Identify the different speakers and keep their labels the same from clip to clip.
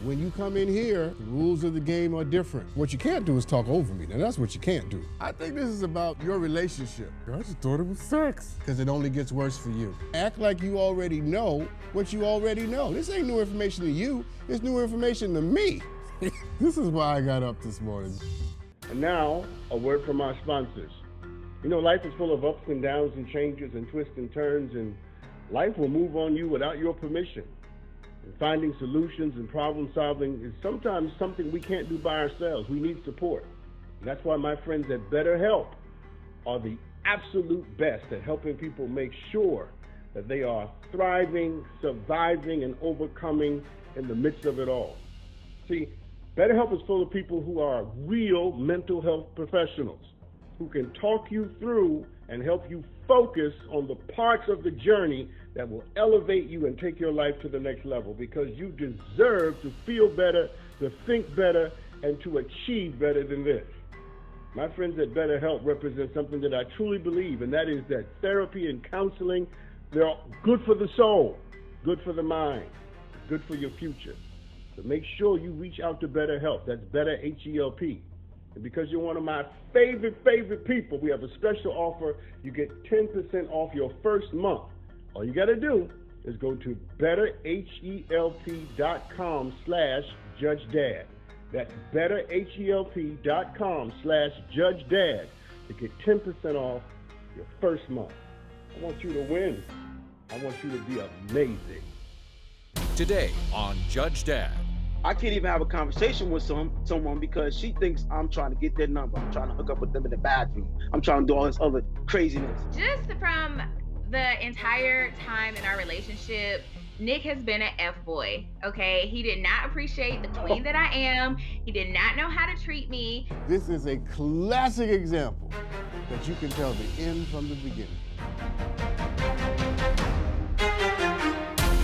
Speaker 1: When you come in here, the rules of the game are different. What you can't do is talk over me. Now, that's what you can't do. I think this is about your relationship. I just thought it was sex. Because it only gets worse for you. Act like you already know what you already know. This ain't new information to you. It's new information to me. This is why I got up this morning.
Speaker 2: And now, a word from our sponsors. You know, life is full of ups and downs and changes and twists and turns, and life will move on you without your permission. And finding solutions and problem solving is sometimes something we can't do by ourselves. We need support. And that's why my friends at BetterHelp are the absolute best at helping people make sure that they are thriving, surviving, and overcoming in the midst of it all. See, BetterHelp is full of people who are real mental health professionals who can talk you through and help you focus on the parts of the journey that will elevate you and take your life to the next level, because you deserve to feel better, to think better, and to achieve better than this. My friends at BetterHelp represent something that I truly believe, and that is that therapy and counseling, they're good for the soul, good for the mind, good for your future. So make sure you reach out to BetterHelp. That's Better H-E-L-P. And because you're one of my favorite people, we have a special offer. You get 10% off your first month. All you got to do is go to betterhelp.com/judgedad. That's betterhelp.com/judgedad to get 10% off your first month. I want you to win. I want you to be amazing.
Speaker 3: Today on Judge Dad.
Speaker 4: I can't even have a conversation with someone because she thinks I'm trying to get their number. I'm trying to hook up with them in the bathroom. I'm trying to do all this other craziness.
Speaker 5: Just from the entire time in our relationship, Nick has been an F-boy, okay? He did not appreciate the queen that I am. He did not know how to treat me.
Speaker 1: This is a classic example that you can tell the end from the beginning.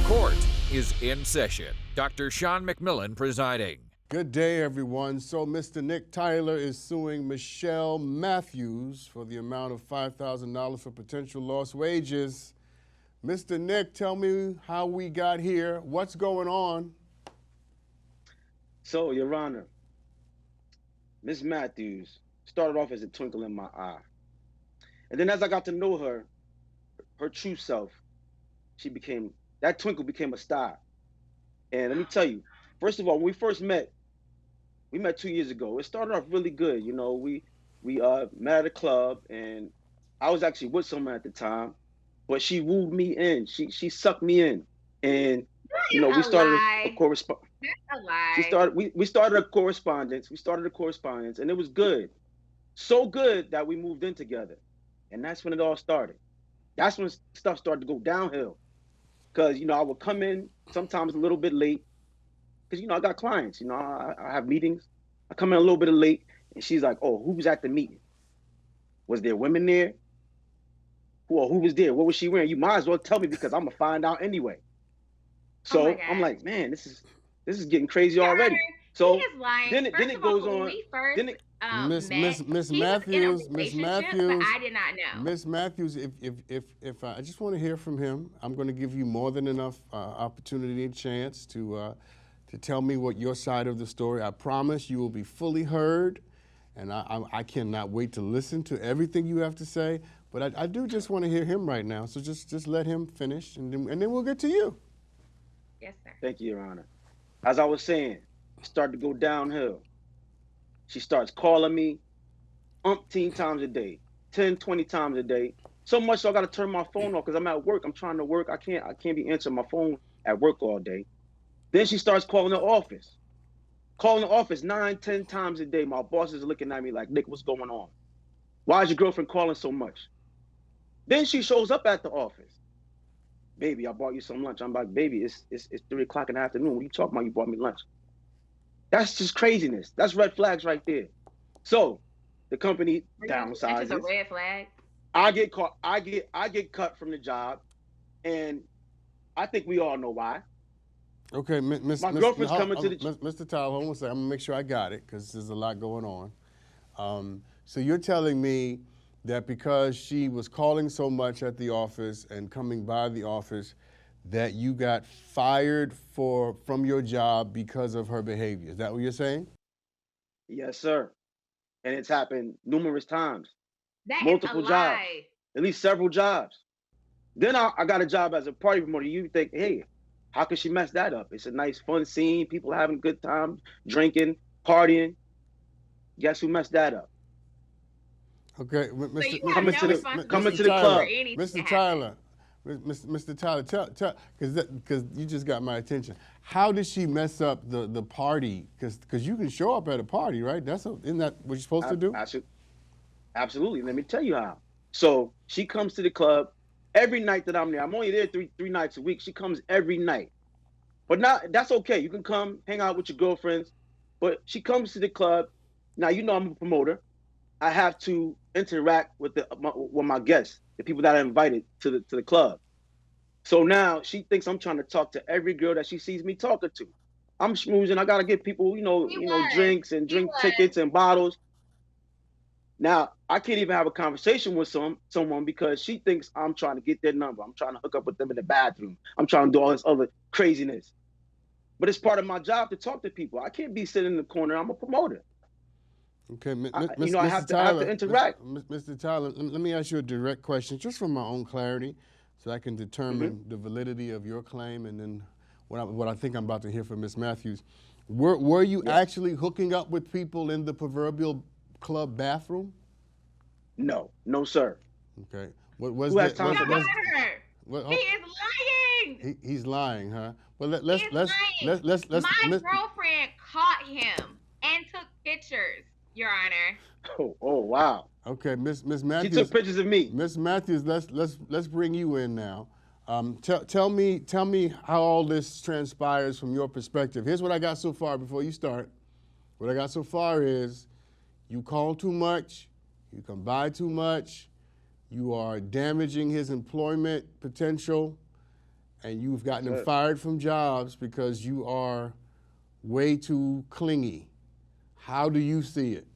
Speaker 3: Court is in session. Dr. Sean McMillan presiding.
Speaker 1: Good day, everyone. So Mr. Nick Tyler is suing Michelle Matthews for the amount of $5,000 for potential lost wages. Mr. Nick, tell me how we got here. What's going on?
Speaker 4: So, Your Honor, Miss Matthews started off as a twinkle in my eye. And then as I got to know her, her true self, that twinkle became a star. And let me tell you, first of all, when we first met, we met 2 years ago. It started off really good. You know, we met at a club, and I was actually with someone at the time, but she wooed me in. She sucked me in, and you know, we started a correspondence.
Speaker 5: That's a lie.
Speaker 4: We started a correspondence. And it was good, so good that we moved in together, and that's when it all started. That's when stuff started to go downhill, because you know I would come in sometimes a little bit late. Because, you know, I got clients, you know, I have meetings. I come in a little bit late, and she's like, oh, who was at the meeting? Was there women there? Who was there? What was she wearing? You might as well tell me, because I'm going to find out anyway. So I'm like, man, this is getting crazy already. So then it goes on.
Speaker 1: Miss Matthews,
Speaker 5: but I did not know.
Speaker 1: Miss Matthews, if I just want to hear from him, I'm going to give you more than enough opportunity and chance to tell me what your side of the story. I promise you will be fully heard, and I cannot wait to listen to everything you have to say. But I do just want to hear him right now, so just let him finish, and then we'll get to you.
Speaker 5: Yes, sir.
Speaker 4: Thank you, Your Honor. As I was saying, it started to go downhill. She starts calling me umpteen times a day, 10, 20 times a day. So much so I got to turn my phone off because I'm at work. I'm trying to work. I can't be answering my phone at work all day. Then she starts calling the office. 9, 10 times a day. My boss is looking at me like, Nick, what's going on? Why is your girlfriend calling so much? Then she shows up at the office. Baby, I bought you some lunch. I'm like, baby, it's 3 o'clock in the afternoon. What are you talking about? You bought me lunch. That's just craziness. That's red flags right there. So the company downsizes.
Speaker 5: That's just a red flag.
Speaker 4: I get caught. I get cut from the job, and I think we all know why.
Speaker 1: Okay, my
Speaker 4: girlfriend's coming to the...
Speaker 1: Mr. Tyler, hold on a second. I'm going to make sure I got it, because there's a lot going on. So you're telling me that because she was calling so much at the office and coming by the office, that you got fired from your job because of her behavior. Is that what you're saying?
Speaker 4: Yes, sir. And it's happened numerous times,
Speaker 5: That is a
Speaker 4: multiple jobs,
Speaker 5: lie.
Speaker 4: at least several jobs. Then I got a job as a party promoter. You think, hey, how could she mess that up? It's a nice, fun scene. People having a good time, drinking, partying. Guess who messed that up?
Speaker 1: Okay,
Speaker 5: So you
Speaker 1: Mr.
Speaker 5: have
Speaker 4: Coming
Speaker 5: no
Speaker 4: to the
Speaker 5: responsibility
Speaker 4: to the
Speaker 5: for
Speaker 4: club.
Speaker 5: anything
Speaker 1: Mr.
Speaker 5: that
Speaker 1: Tyler, Mr. Tyler, tell, because you just got my attention. How did she mess up the party? Because you can show up at a party, right? Isn't that what you're supposed to do?
Speaker 4: Absolutely. Let me tell you how. So she comes to the club every night that I'm there. I'm only there three nights a week. She comes every night. But not that's okay. You can come hang out with your girlfriends. But she comes to the club. Now you know I'm a promoter. I have to interact with my guests, the people that I invited to the club. So now she thinks I'm trying to talk to every girl that she sees me talking to. I'm schmoozing. I gotta get people, drinks and
Speaker 5: He
Speaker 4: drink
Speaker 5: was.
Speaker 4: tickets and bottles. Now I can't even have a conversation with someone because she thinks I'm trying to get their number. I'm trying to hook up with them in the bathroom. I'm trying to do all this other craziness. But it's part of my job to talk to people. I can't be sitting in the corner. I'm a promoter.
Speaker 1: Okay,
Speaker 4: I have to interact.
Speaker 1: Mr. Tyler, let me ask you a direct question, just for my own clarity, so I can determine the validity of your claim and then what I think I'm about to hear from Ms. Matthews. Were you actually hooking up with people in the proverbial club bathroom?
Speaker 4: No, sir.
Speaker 1: Okay. What was
Speaker 4: Who has
Speaker 1: that?
Speaker 4: time for that?
Speaker 5: He is lying.
Speaker 1: He's lying, huh? Well, let's
Speaker 5: My girlfriend caught him and took pictures, Your Honor.
Speaker 4: Oh wow.
Speaker 1: Okay, Miss Matthews.
Speaker 4: She took pictures of me.
Speaker 1: Miss Matthews, let's bring you in now. Tell me how all this transpires from your perspective. Here's what I got so far before you start. What I got so far is you call too much, you come by too much, you are damaging his employment potential, and you've gotten him fired from jobs because you are way too clingy. How do you see it?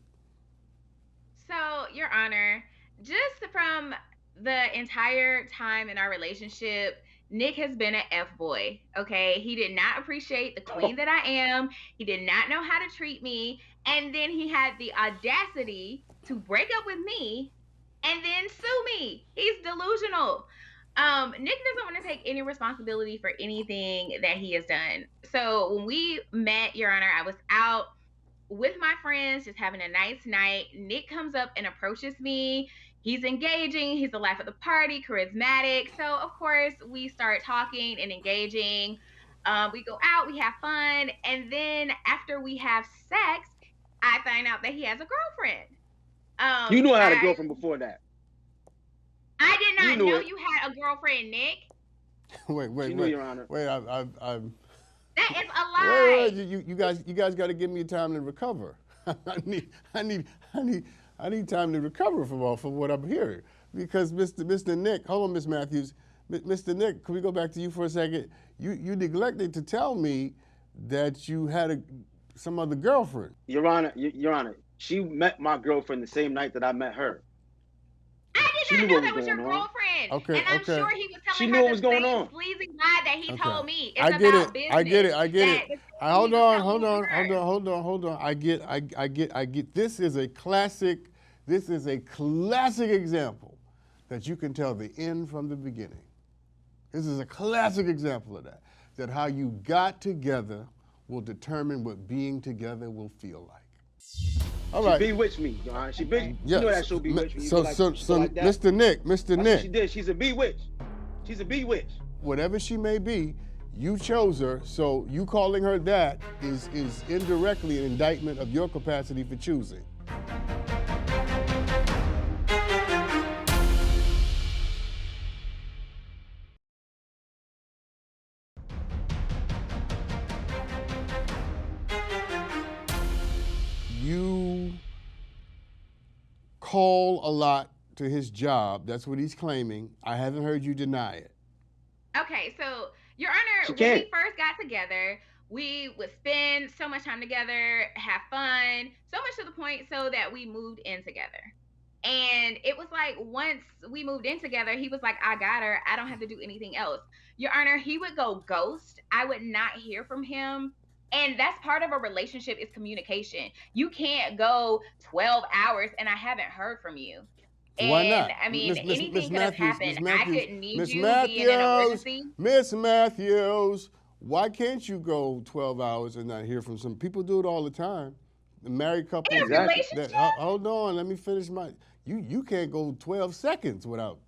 Speaker 5: So, Your Honor, just from the entire time in our relationship, Nick has been an F-boy, okay? He did not appreciate the queen that I am. He did not know how to treat me. And then he had the audacity to break up with me and then sue me. He's delusional. Nick doesn't want to take any responsibility for anything that he has done. So when we met, Your Honor, I was out with my friends, just having a nice night. Nick comes up and approaches me. He's engaging. He's the life of the party, charismatic. So, of course, we start talking and engaging. We go out, we have fun. And then after we have sex, I find out that he has a girlfriend.
Speaker 4: You knew I had a girlfriend before that.
Speaker 5: I did not know you had a girlfriend, Nick.
Speaker 1: Wait,
Speaker 4: Your Honor.
Speaker 1: Wait,
Speaker 5: That is a lie.
Speaker 1: Wait, you guys got to give me time to recover. I need time to recover from what I'm hearing, because Mr. Nick, hold on, Miss Matthews, Mr. Nick, can we go back to you for a second? You neglected to tell me that you had some other girlfriend.
Speaker 4: Your Honor, she met my girlfriend the same night that I met her.
Speaker 5: I did not know that was your girlfriend.
Speaker 1: Okay,
Speaker 5: and I'm sure he was telling
Speaker 4: knew
Speaker 5: her
Speaker 4: what was going on.
Speaker 5: sleazy lie that he told me. It's
Speaker 1: I get
Speaker 5: about business.
Speaker 1: I get it. Hold on. I get. This is a classic example that you can tell the end from the beginning. This is a classic example of that how you got together will determine what being together will feel like. All right.
Speaker 4: She bewitched me, Your Honor. You know that show Bewitched Me.
Speaker 1: So,
Speaker 4: like that.
Speaker 1: Mr. Nick.
Speaker 4: That's what she did. She's a bewitch.
Speaker 1: Whatever she may be, you chose her, so you calling her that is indirectly an indictment of your capacity for choosing. You call a lot to his job. That's what he's claiming. I haven't heard you deny it.
Speaker 5: Okay, so, Your Honor, when we first got together, we would spend so much time together, have fun, so much to the point so that we moved in together. And it was like once we moved in together, he was like, I got her. I don't have to do anything else. Your Honor, he would go ghost. I would not hear from him. And that's part of a relationship is communication. You can't go 12 hours and I haven't heard from you.
Speaker 1: Why
Speaker 5: And
Speaker 1: not?
Speaker 5: I mean,
Speaker 1: Miss
Speaker 5: anything could have
Speaker 1: Matthews,
Speaker 5: happened. I couldn't need
Speaker 1: Miss
Speaker 5: you being in an emergency.
Speaker 1: Miss Matthews, why can't you go 12 hours and not hear from some people? Do it all the time. The married couples.
Speaker 5: In a relationship?
Speaker 1: Hold on, let me finish my. You can't go 12 seconds without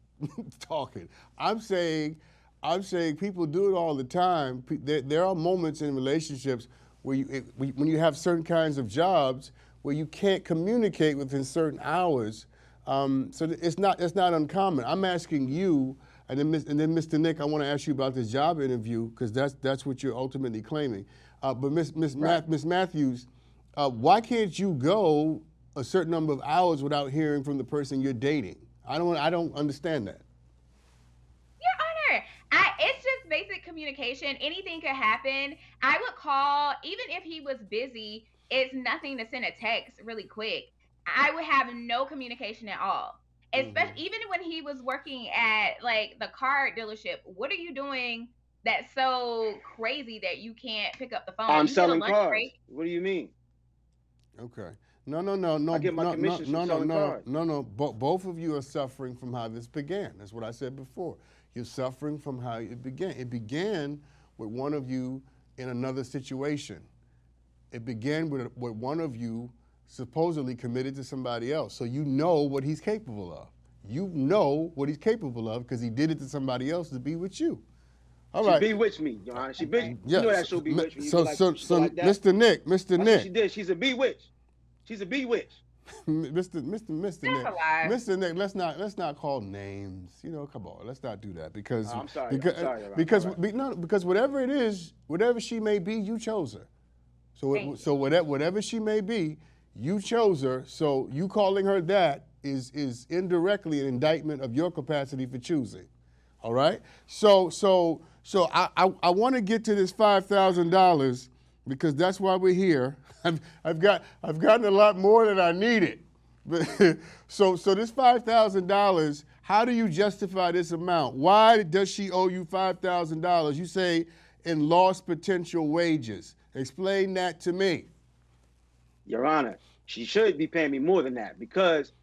Speaker 1: talking. I'm saying people do it all the time. There are moments in relationships where when you have certain kinds of jobs where you can't communicate within certain hours. So it's not uncommon. I'm asking you, and then Mr. Nick, I want to ask you about this job interview because that's what you're ultimately claiming. But Miss Matthews, why can't you go a certain number of hours without hearing from the person you're dating? I don't understand that.
Speaker 5: Your Honor, it's just basic communication. Anything could happen. I would call, even if he was busy, it's nothing to send a text really quick. I would have no communication at all. Especially even when he was working at like the car dealership. What are you doing that's so crazy that you can't pick up the phone?
Speaker 4: I'm
Speaker 5: You get a
Speaker 4: selling
Speaker 5: lunch
Speaker 4: cars.
Speaker 5: break?
Speaker 4: What do you mean?
Speaker 1: Okay. No.
Speaker 4: I get my commissions from selling cars.
Speaker 1: No. Both of you are suffering from how this began. That's what I said before. You're suffering from how it began. It began with one of you in another situation. It began with one of you supposedly committed to somebody else. So you know what he's capable of. You know what he's capable of because he did it to somebody else to be with you. All right.
Speaker 4: She bewitched me, Your Honor. She bewitched.
Speaker 1: Yes.
Speaker 4: You know that show Bewitched me.
Speaker 1: So,
Speaker 4: like that.
Speaker 1: Mr. Nick.
Speaker 4: That's what she did. She's a bewitch. She's a bewitch.
Speaker 1: Mr.
Speaker 5: That's
Speaker 1: Nick.
Speaker 5: a lie.
Speaker 1: Mr. Nick, let's not call names. You know, come on, let's not do that because
Speaker 4: I'm sorry.
Speaker 1: Because whatever it is, whatever she may be, you chose her. So whatever she may be, you chose her. So you calling her that is indirectly an indictment of your capacity for choosing. All right. So I want to get to this $5,000 because that's why we're here. I've gotten a lot more than I needed. But so this $5,000, how do you justify this amount? Why does she owe you $5,000? You say in lost potential wages. Explain that to me.
Speaker 4: Your Honor, she should be paying me more than that because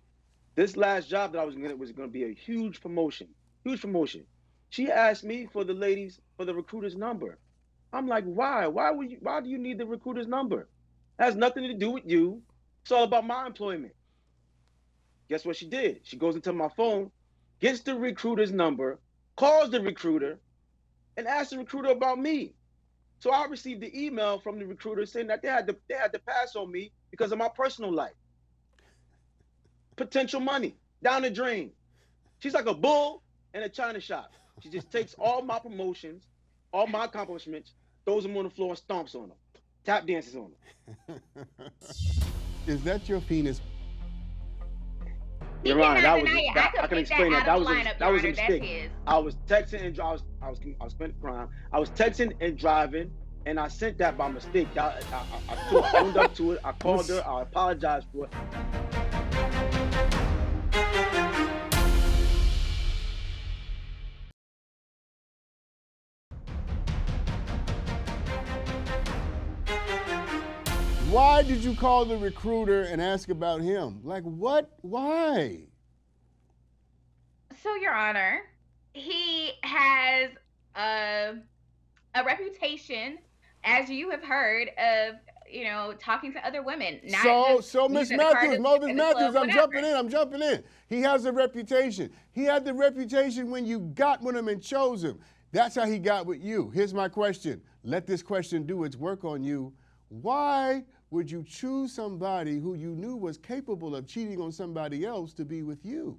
Speaker 4: this last job that I was going to be a huge promotion. Huge promotion. She asked me for the recruiter's number. I'm like, why? Why do you need the recruiter's number? It has nothing to do with you. It's all about my employment. Guess what she did? She goes into my phone, gets the recruiter's number, calls the recruiter, and asks the recruiter about me. So I received the email from the recruiter saying that they had to pass on me because of my personal life. Potential money down the drain. She's like a bull in a china shop. She just takes all my promotions, all my accomplishments, throws them on the floor and stomps on them. Tap dances on them.
Speaker 1: Is that your penis?
Speaker 4: Your Honor,
Speaker 5: I
Speaker 4: can explain that. That was a mistake. I was texting and I was committing crime. I was texting and driving, and I sent that by mistake. I owned up to it. I called her. I apologized for it.
Speaker 1: Why did you call the recruiter and ask about him? Like what? Why?
Speaker 5: So, Your Honor, he has a reputation, as you have heard, of talking to other women.
Speaker 1: So Miss Matthews, I'm jumping in. He has a reputation. He had the reputation when you got with him and chose him. That's how he got with you. Here's my question. Let this question do its work on you. Why would you choose somebody who you knew was capable of cheating on somebody else to be with you?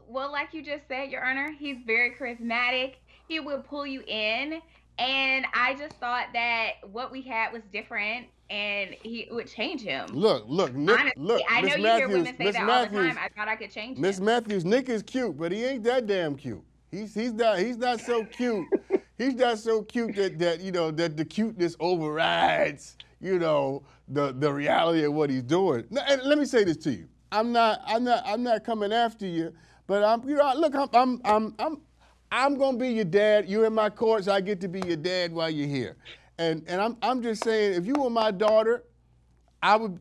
Speaker 5: Well, like you just said, Your Honor, he's very charismatic. He will pull you in. And I just thought that what we had was different and he would change him.
Speaker 1: Look, Nick,
Speaker 5: honestly,
Speaker 1: look,
Speaker 5: I know
Speaker 1: Miss
Speaker 5: you
Speaker 1: Matthews,
Speaker 5: hear women say
Speaker 1: Miss
Speaker 5: that
Speaker 1: Matthews,
Speaker 5: all the time. I thought I could change him.
Speaker 1: Miss Matthews, Nick is cute, but he ain't that damn cute. He's not so cute. He's not so cute that you know that the cuteness overrides the reality of what he's doing. Now, and let me say this to you. I'm not coming after you, but I'm gonna be your dad. You're in my courts. I get to be your dad while you're here. And I'm just saying, if you were my daughter,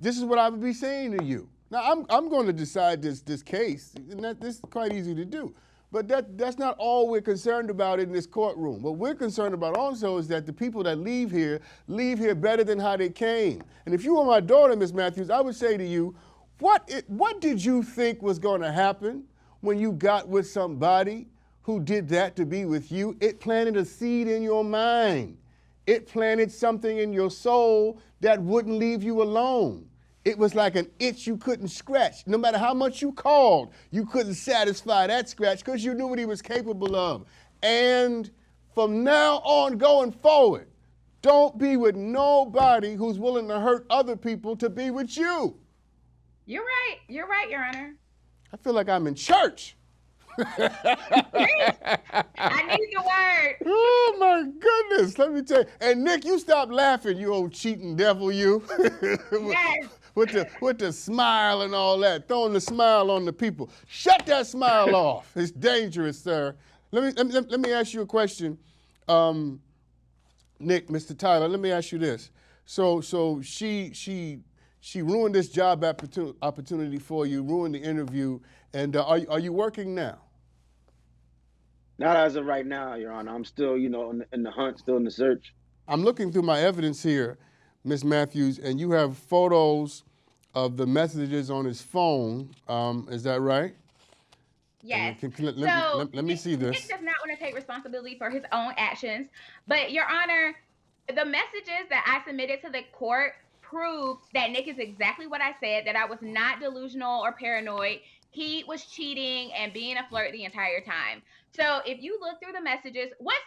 Speaker 1: this is what I would be saying to you. Now I'm going to decide this case, and this is quite easy to do. But that's not all we're concerned about in this courtroom. What we're concerned about also is that the people that leave here better than how they came. And if you were my daughter, Ms. Matthews, I would say to you, what did you think was going to happen when you got with somebody who did that to be with you? It planted a seed in your mind. It planted something in your soul that wouldn't leave you alone. It was like an itch you couldn't scratch. No matter how much you called, you couldn't satisfy that scratch because you knew what he was capable of. And from now on going forward, don't be with nobody who's willing to hurt other people to be with you.
Speaker 5: You're right. You're right, Your Honor.
Speaker 1: I feel like I'm in church.
Speaker 5: I need the word.
Speaker 1: Oh my goodness, let me tell you. And Nick, you stop laughing, you old cheating devil, you.
Speaker 5: Yes.
Speaker 1: with the smile and all that, throwing the smile on the people. Shut that smile off. It's dangerous, sir. Let me ask you a question. Nick, Mr. Tyler, let me ask you this. So she ruined this job opportunity for you, ruined the interview, and are you working now?
Speaker 4: Not as of right now, Your Honor. I'm still, in the hunt, still in the search.
Speaker 1: I'm looking through my evidence here, Ms. Matthews, and you have photos of the messages on his phone. Is that right?
Speaker 5: Yes.
Speaker 1: Let me see this.
Speaker 5: Nick does not want to take responsibility for his own actions. But, Your Honor, the messages that I submitted to the court proved that Nick is exactly what I said, that I was not delusional or paranoid. He was cheating and being a flirt the entire time. So if you look through the messages, once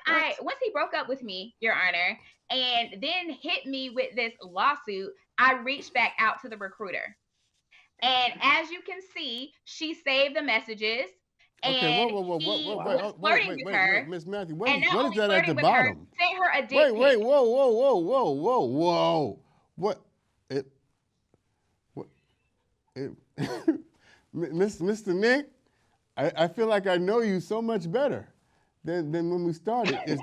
Speaker 5: he broke up with me, Your Honor, and then hit me with this lawsuit, I reached back out to the recruiter. And as you can see, she saved the messages.
Speaker 1: Okay,
Speaker 5: and he was flirting with her.
Speaker 1: Miss Matthews,
Speaker 5: what is
Speaker 1: that at the bottom?
Speaker 5: Sent her a dick pic.
Speaker 1: Whoa. Mr. Nick, I feel like I know you so much better than when we started. Is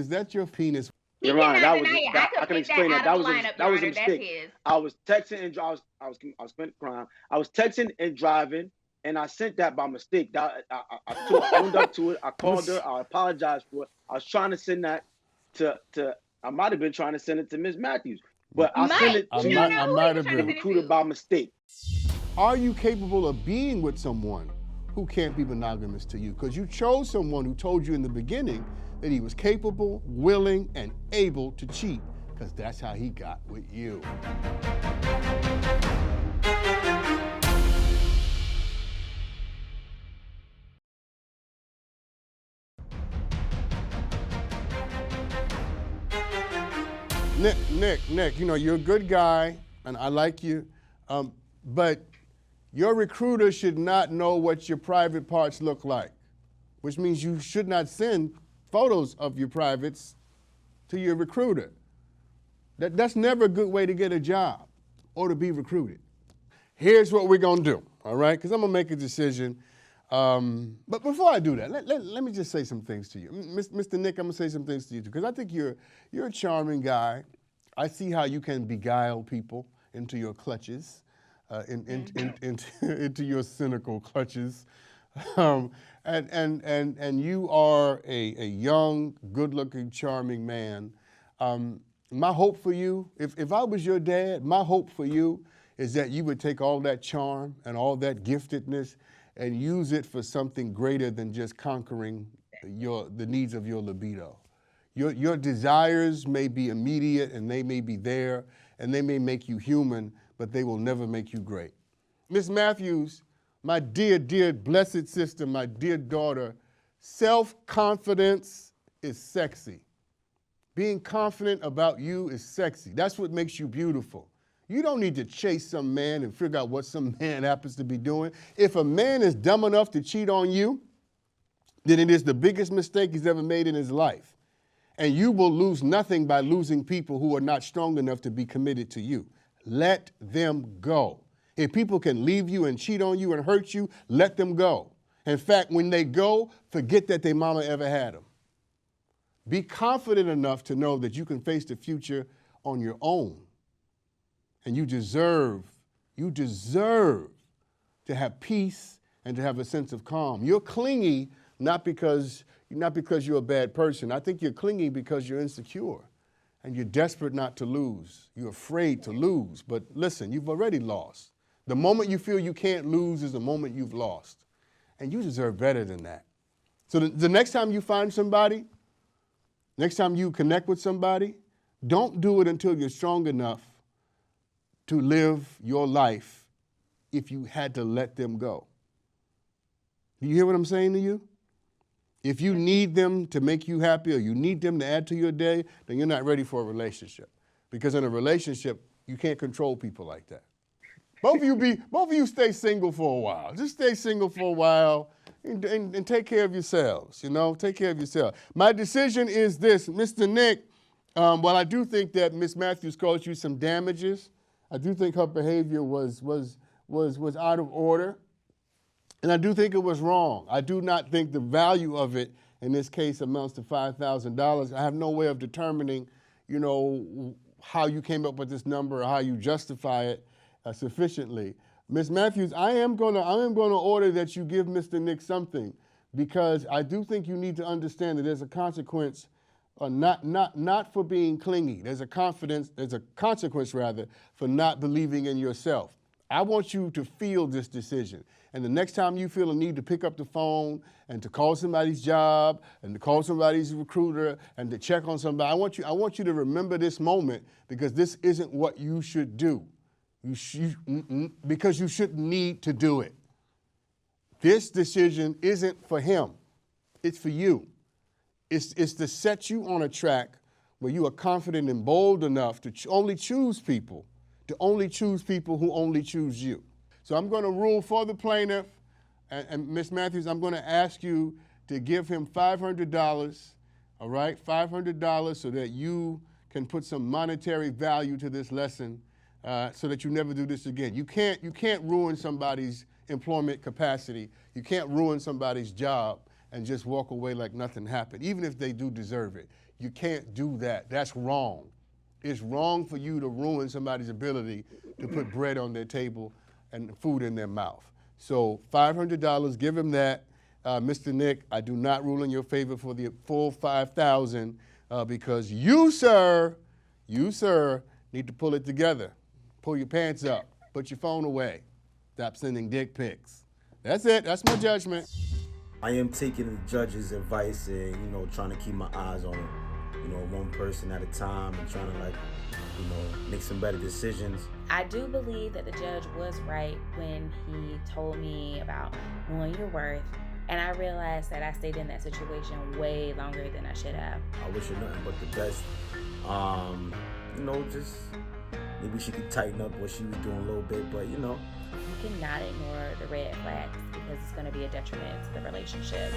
Speaker 1: that your penis?
Speaker 4: Your Honor, I can explain that. That was a mistake. I was texting and I was committing a crime. I was texting and driving, and I sent that by mistake. I owned up to it. I called her. I apologized for it. I was trying to send that to I might have been trying to send it to Ms. Matthews, but I sent it to the recruiter by mistake.
Speaker 1: Are you capable of being with someone who can't be monogamous to you? Because you chose someone who told you in the beginning that he was capable, willing, and able to cheat, because that's how he got with you. Nick, you're a good guy, and I like you, but your recruiter should not know what your private parts look like, which means you should not send photos of your privates to your recruiter. That's never a good way to get a job or to be recruited. Here's what we're gonna do, all right? Because I'm gonna make a decision. But before I do that, let me just say some things to you. Mr. Nick, I'm gonna say some things to you too, because I think you're a charming guy. I see how you can beguile people into your clutches. Into your cynical clutches, and you are a young, good-looking, charming man. My hope for you, if I was your dad, my hope for you is that you would take all that charm and all that giftedness and use it for something greater than just conquering the needs of your libido. Your desires may be immediate and they may be there and they may make you human, but they will never make you great. Miss Matthews, my dear, dear blessed sister, my dear daughter, self-confidence is sexy. Being confident about you is sexy. That's what makes you beautiful. You don't need to chase some man and figure out what some man happens to be doing. If a man is dumb enough to cheat on you, then it is the biggest mistake he's ever made in his life. And you will lose nothing by losing people who are not strong enough to be committed to you. Let them go. If people can leave you and cheat on you and hurt you, let them go. In fact, when they go, forget that their mama ever had them. Be confident enough to know that you can face the future on your own. And you deserve to have peace and to have a sense of calm. You're clingy not because you're a bad person. I think you're clingy because you're insecure and you're desperate not to lose. You're afraid to lose. But listen, you've already lost. The moment you feel you can't lose is the moment you've lost. And you deserve better than that. So the next time you find somebody, next time you connect with somebody, don't do it until you're strong enough to live your life if you had to let them go. Do you hear what I'm saying to you? If you need them to make you happy or you need them to add to your day, then you're not ready for a relationship. Because in a relationship, you can't control people like that. Both of you stay single for a while. Just stay single for a while and take care of yourselves, take care of yourself. My decision is this, Mr. Nick, while I do think that Miss Matthews caused you some damages, I do think her behavior was out of order, and I do think it was wrong. I do not think the value of it in this case amounts to $5,000. I have no way of determining, how you came up with this number or how you justify it sufficiently. Ms. Matthews, I am going to order that you give Mr. Nick something, because I do think you need to understand that there's a consequence, not for being clingy. There's a consequence for not believing in yourself. I want you to feel this decision. And the next time you feel a need to pick up the phone and to call somebody's job and to call somebody's recruiter and to check on somebody, I want you to remember this moment, because this isn't what you should do. Because you shouldn't need to do it. This decision isn't for him. It's for you. It's to set you on a track where you are confident and bold enough to only choose people who only choose you. So I'm going to rule for the plaintiff, and Ms. Matthews, I'm going to ask you to give him $500, all right? $500 so that you can put some monetary value to this lesson, so that you never do this again. You can't ruin somebody's employment capacity. You can't ruin somebody's job and just walk away like nothing happened, even if they do deserve it. You can't do that. That's wrong. It's wrong for you to ruin somebody's ability to put bread on their table and food in their mouth. So $500, give him that. Mr. Nick, I do not rule in your favor for the full $5,000 because you, sir, need to pull it together. Pull your pants up. Put your phone away. Stop sending dick pics. That's it. That's my judgment.
Speaker 6: I am taking the judge's advice and, trying to keep my eyes on, one person at a time and trying to, make some better decisions.
Speaker 7: I do believe that the judge was right when he told me about knowing your worth. And I realized that I stayed in that situation way longer than I should have.
Speaker 6: I wish her nothing but the best. Just maybe she could tighten up what she was doing a little bit, but You
Speaker 7: cannot ignore the red flags because it's going to be a detriment to the relationship.